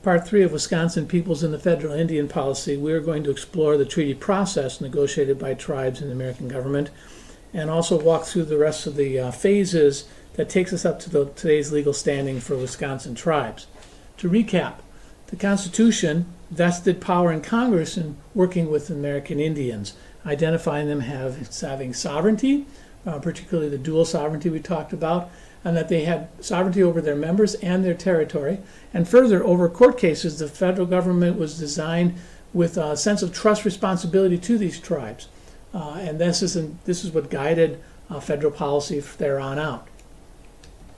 Part 3 of Wisconsin Peoples and the Federal Indian Policy, we are going to explore the treaty process negotiated by tribes and the American government, and also walk through the rest of the phases that takes us up to today's legal standing for Wisconsin tribes. To recap, the Constitution vested power in Congress in working with American Indians, identifying them as having sovereignty, particularly the dual sovereignty we talked about, and that they had sovereignty over their members and their territory. And further, over court cases, the federal government was designed with a sense of trust responsibility to these tribes. And this is what guided federal policy from there on out.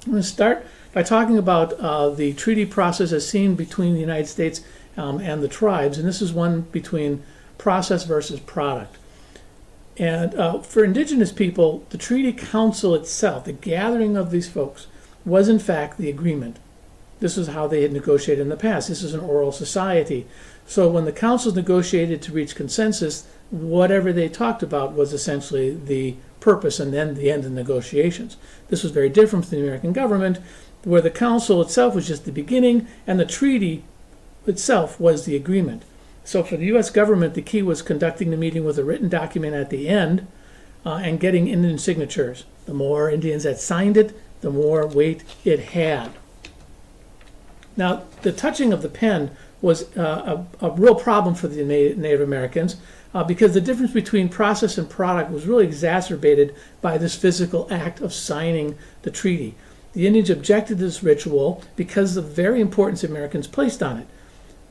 I'm going to start by talking about the treaty process as seen between the United States and the tribes. And this is one between process versus product. And for indigenous people, the Treaty Council itself, the gathering of these folks, was in fact the agreement. This is how they had negotiated in the past. This is an oral society. So when the councils negotiated to reach consensus, whatever they talked about was essentially the purpose and then the end of negotiations. This was very different from the American government, where the council itself was just the beginning and the treaty itself was the agreement. So for the U.S. government, the key was conducting the meeting with a written document at the end and getting Indian signatures. The more Indians that signed it, the more weight it had. Now, the touching of the pen was a real problem for the Native Americans because the difference between process and product was really exacerbated by this physical act of signing the treaty. The Indians objected to this ritual because of the very importance the Americans placed on it.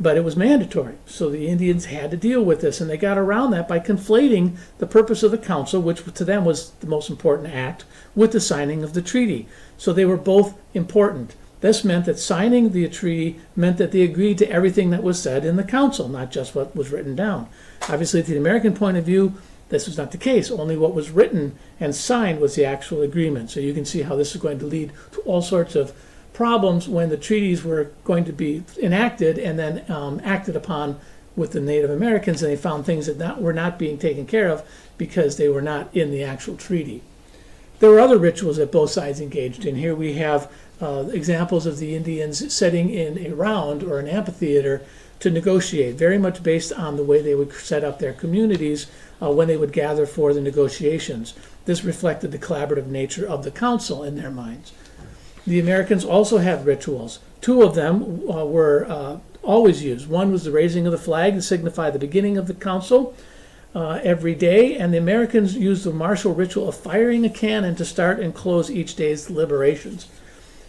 But it was mandatory, so the Indians had to deal with this, and they got around that by conflating the purpose of the council, which to them was the most important act, with the signing of the treaty. So they were both important. This meant that signing the treaty meant that they agreed to everything that was said in the council, not just what was written down. Obviously, to the American point of view, this was not the case. Only what was written and signed was the actual agreement. So you can see how this is going to lead to all sorts of problems when the treaties were going to be enacted and then acted upon with the Native Americans, and they found things that were not being taken care of because they were not in the actual treaty. There were other rituals that both sides engaged in. Here we have examples of the Indians sitting in a round or an amphitheater to negotiate, very much based on the way they would set up their communities when they would gather for the negotiations. This reflected the collaborative nature of the council in their minds. The Americans also had rituals. Two of them were always used. One was the raising of the flag to signify the beginning of the council every day, and the Americans used the martial ritual of firing a cannon to start and close each day's deliberations.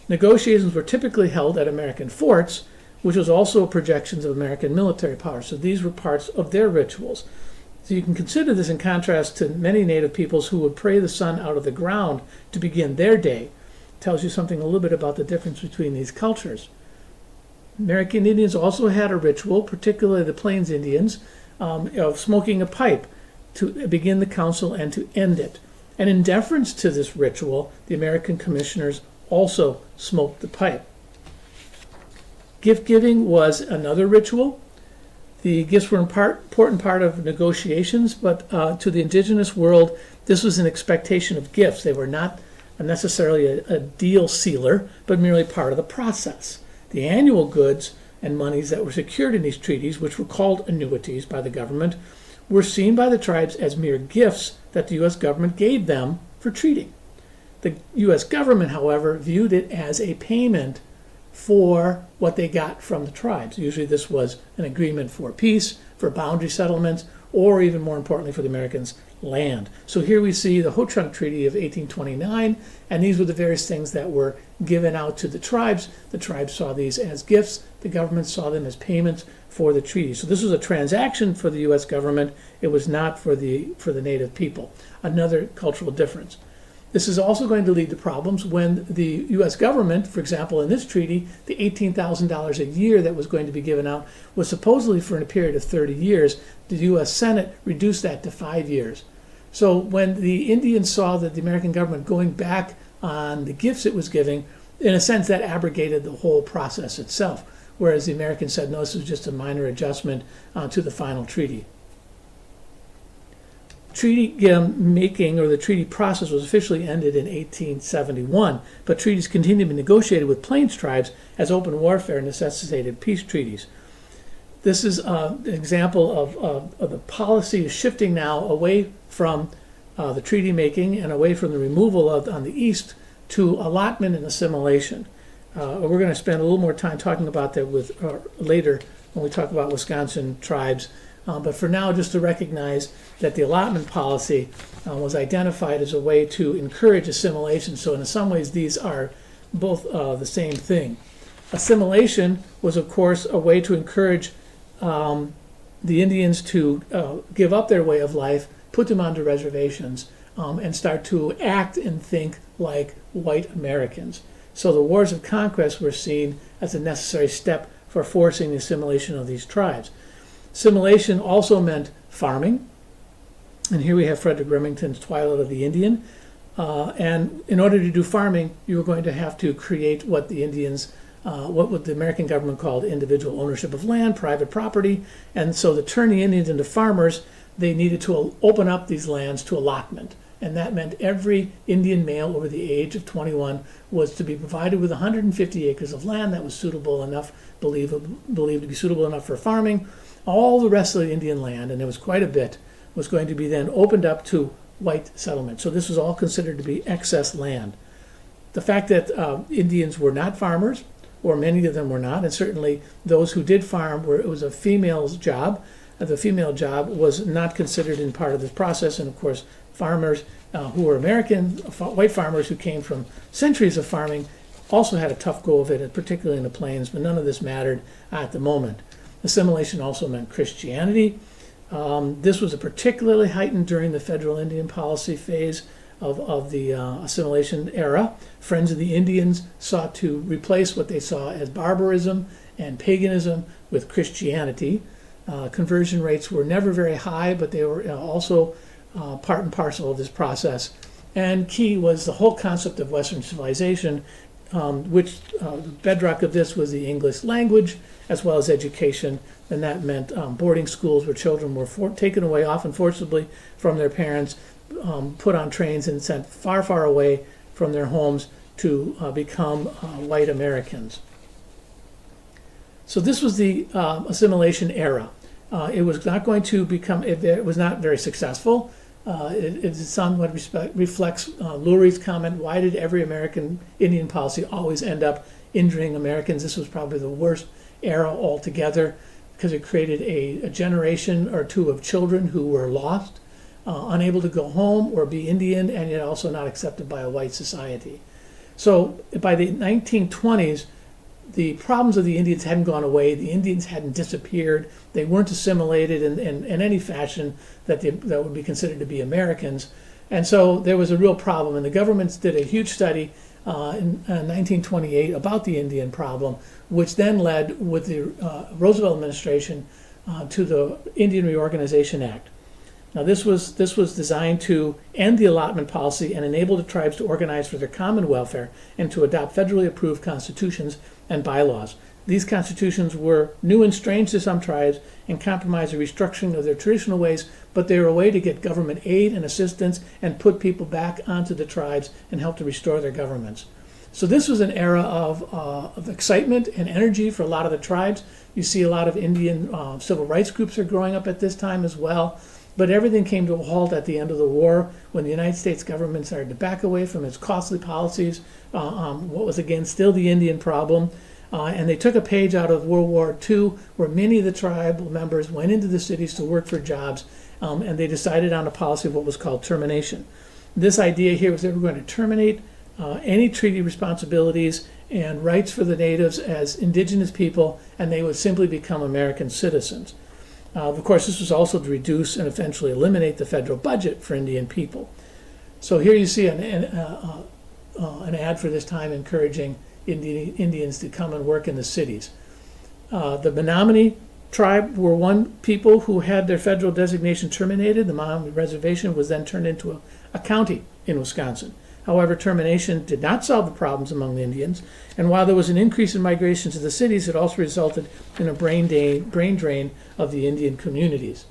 Negotiations were typically held at American forts, which was also projections of American military power. So these were parts of their rituals. So you can consider this in contrast to many Native peoples who would pray the sun out of the ground to begin their day. Tells you something a little bit about the difference between these cultures. American Indians also had a ritual, particularly the Plains Indians, of smoking a pipe to begin the council and to end it. And in deference to this ritual, the American commissioners also smoked the pipe. Gift giving was another ritual. The gifts were an important part of negotiations, but to the indigenous world, this was an expectation of gifts. They were not necessarily a deal sealer, but merely part of the process. The annual goods and monies that were secured in these treaties, which were called annuities by the government, were seen by the tribes as mere gifts that the U.S. government gave them for treating. The U.S. government, however, viewed it as a payment for what they got from the tribes. Usually this was an agreement for peace, for boundary settlements, or even more importantly for the Americans, land. So here we see the Ho-Chunk Treaty of 1829, and these were the various things that were given out to the tribes. The tribes saw these as gifts. The government saw them as payments for the treaty. So this was a transaction for the U.S. government. It was not for the Native people. Another cultural difference. This is also going to lead to problems when the U.S. government, for example, in this treaty, the $18,000 a year that was going to be given out was supposedly for a period of 30 years. The U.S. Senate reduced that to 5 years. So when the Indians saw that the American government going back on the gifts it was giving, in a sense that abrogated the whole process itself, whereas the Americans said, no, this was just a minor adjustment to the final treaty. treaty making, or the treaty process, was officially ended in 1871, but treaties continued to be negotiated with Plains tribes as open warfare necessitated peace treaties. This is an example of the policy shifting now away from the treaty making and away from the removal of, on the east, to allotment and assimilation. We're going to spend a little more time talking about that with later when we talk about Wisconsin tribes. But for now, just to recognize that the allotment policy was identified as a way to encourage assimilation. So in some ways, these are both the same thing. Assimilation was, of course, a way to encourage the Indians to give up their way of life, put them onto reservations, and start to act and think like white Americans. So the wars of conquest were seen as a necessary step for forcing the assimilation of these tribes. Assimilation also meant farming, and here we have Frederick Remington's Twilight of the Indian. And in order to do farming, you were going to have to create what the Indians, what the American government called individual ownership of land, private property. And so to turn the Indians into farmers, they needed to open up these lands to allotment. And that meant every Indian male over the age of 21 was to be provided with 150 acres of land that was suitable enough, believed to be suitable enough for farming. All the rest of the Indian land, and there was quite a bit, was going to be then opened up to white settlement. So this was all considered to be excess land. The fact that Indians were not farmers, or many of them were not, and certainly those who did farm, it was a female's job. The female job was not considered in part of this process, and of course farmers who were American, white farmers who came from centuries of farming, also had a tough go of it, particularly in the plains, but none of this mattered at the moment. Assimilation also meant Christianity. This was particularly heightened during the federal Indian policy phase of the assimilation era. Friends of the Indians sought to replace what they saw as barbarism and paganism with Christianity. Conversion rates were never very high, but they were also part and parcel of this process. And key was the whole concept of Western civilization, which the bedrock of this was the English language as well as education, and that meant boarding schools where children were taken away, often forcibly, from their parents, put on trains and sent far, far away from their homes to become white Americans. So this was the assimilation era. It was not going to become, it was not very successful. It somewhat reflects Lurie's comment, why did every American Indian policy always end up injuring Americans? This was probably the worst era altogether because it created a generation or two of children who were lost, unable to go home or be Indian, and yet also not accepted by a white society. So by the 1920s, the problems of the Indians hadn't gone away. The Indians hadn't disappeared. They weren't assimilated in any fashion that would be considered to be Americans. And so there was a real problem. And the governments did a huge study in 1928 about the Indian problem, which then led with the Roosevelt administration to the Indian Reorganization Act. Now this was designed to end the allotment policy and enable the tribes to organize for their common welfare and to adopt federally approved constitutions and bylaws. These constitutions were new and strange to some tribes and compromised the restructuring of their traditional ways, but they were a way to get government aid and assistance and put people back onto the tribes and help to restore their governments. So this was an era of excitement and energy for a lot of the tribes. You see a lot of Indian civil rights groups are growing up at this time as well. But everything came to a halt at the end of the war when the United States government started to back away from its costly policies, what was again still the Indian problem. And they took a page out of World War II where many of the tribal members went into the cities to work for jobs, and they decided on a policy of what was called termination. This idea here was they were going to terminate any treaty responsibilities and rights for the natives as indigenous people, and they would simply become American citizens. Of course, this was also to reduce and eventually eliminate the federal budget for Indian people. So here you see an ad for this time encouraging Indians to come and work in the cities. The Menominee tribe were one people who had their federal designation terminated. The Menominee Reservation was then turned into a county in Wisconsin. However, termination did not solve the problems among the Indians, and while there was an increase in migration to the cities, it also resulted in a brain drain of the Indian communities.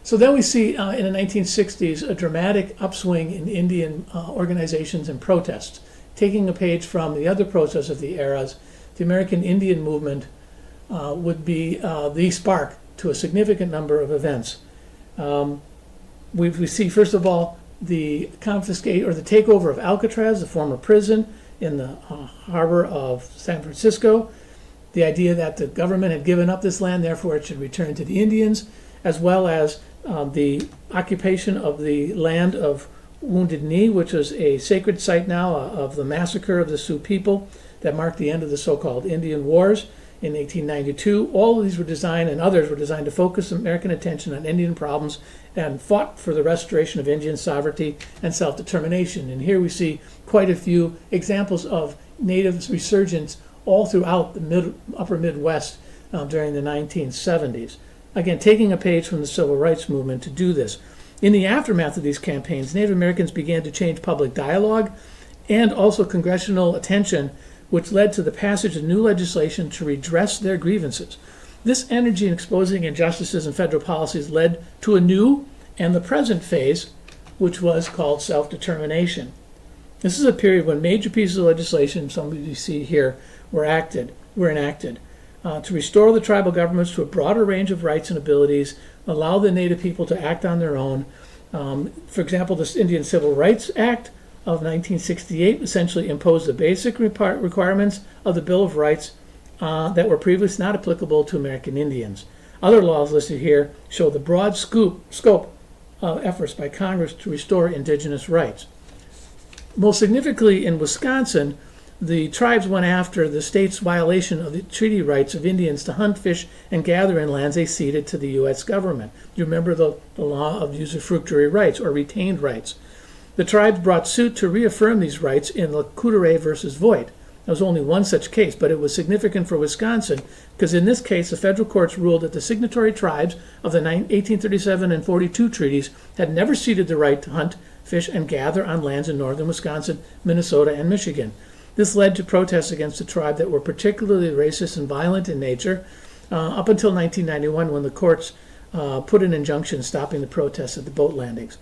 So then we see in the 1960s a dramatic upswing in Indian organizations and protests. Taking a page from the other protests of the eras, the American Indian movement would be the spark to a significant number of events. We see, first of all, the confiscate or the takeover of Alcatraz, the former prison in the harbor of San Francisco. The idea that the government had given up this land, therefore it should return to the Indians, as well as the occupation of the land of Wounded Knee, which is a sacred site now of the massacre of the Sioux people that marked the end of the so-called Indian Wars in 1892. All of these were designed, and others were designed, to focus American attention on Indian problems and fought for the restoration of Indian sovereignty and self-determination. And here we see quite a few examples of Native resurgence all throughout the upper Midwest during the 1970s. Again, taking a page from the civil rights movement to do this. In the aftermath of these campaigns, Native Americans began to change public dialogue and also congressional attention, which led to the passage of new legislation to redress their grievances. This energy in exposing injustices in federal policies led to a new and the present phase, which was called self-determination. This is a period when major pieces of legislation, some of you see here, were enacted to restore the tribal governments to a broader range of rights and abilities, allow the Native people to act on their own. For example, the Indian Civil Rights Act of 1968 essentially imposed the basic requirements of the Bill of Rights that were previously not applicable to American Indians. Other laws listed here show the broad scope of efforts by Congress to restore indigenous rights. Most significantly in Wisconsin, the tribes went after the state's violation of the treaty rights of Indians to hunt, fish, and gather in lands they ceded to the U.S. government. You remember the law of usufructuary rights, or retained rights. The tribes brought suit to reaffirm these rights in the Coudray versus Voigt. There was only one such case, but it was significant for Wisconsin because in this case, the federal courts ruled that the signatory tribes of the 1837 and 42 treaties had never ceded the right to hunt, fish, and gather on lands in northern Wisconsin, Minnesota, and Michigan. This led to protests against the tribe that were particularly racist and violent in nature up until 1991 when the courts put an injunction stopping the protests at the boat landings.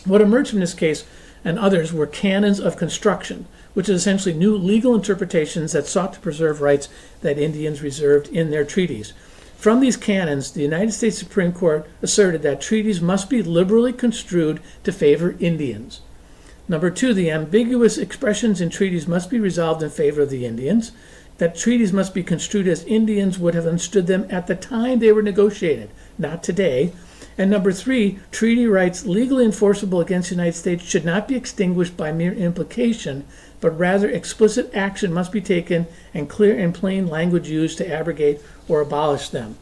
What emerged from this case and others were canons of construction, which is essentially new legal interpretations that sought to preserve rights that Indians reserved in their treaties. From these canons, the United States Supreme Court asserted that treaties must be liberally construed to favor Indians. Number two, the ambiguous expressions in treaties must be resolved in favor of the Indians, that treaties must be construed as Indians would have understood them at the time they were negotiated, not today. And number three, treaty rights legally enforceable against the United States should not be extinguished by mere implication, but rather explicit action must be taken and clear and plain language used to abrogate or abolish them.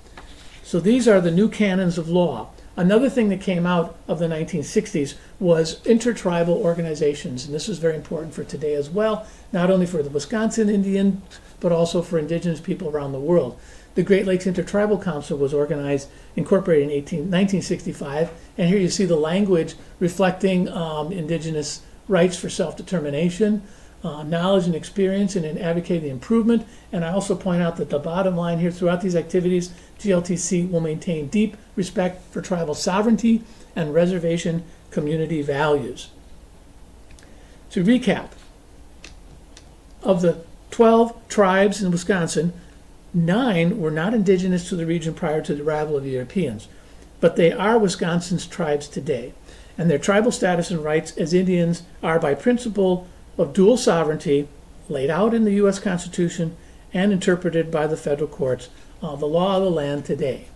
So these are the new canons of law. Another thing that came out of the 1960s was intertribal organizations, and this is very important for today as well, not only for the Wisconsin Indian, but also for indigenous people around the world. The Great Lakes Intertribal Council was incorporated in 1965, and here you see the language reflecting indigenous rights for self-determination, knowledge and experience in advocating improvement. And I also point out that the bottom line here, throughout these activities, GLTC will maintain deep respect for tribal sovereignty and reservation community values. To recap, of the 12 tribes in Wisconsin, 9 were not indigenous to the region prior to the arrival of the Europeans, but they are Wisconsin's tribes today, and their tribal status and rights as Indians are by principle of dual sovereignty laid out in the U.S. Constitution and interpreted by the federal courts, the law of the land today.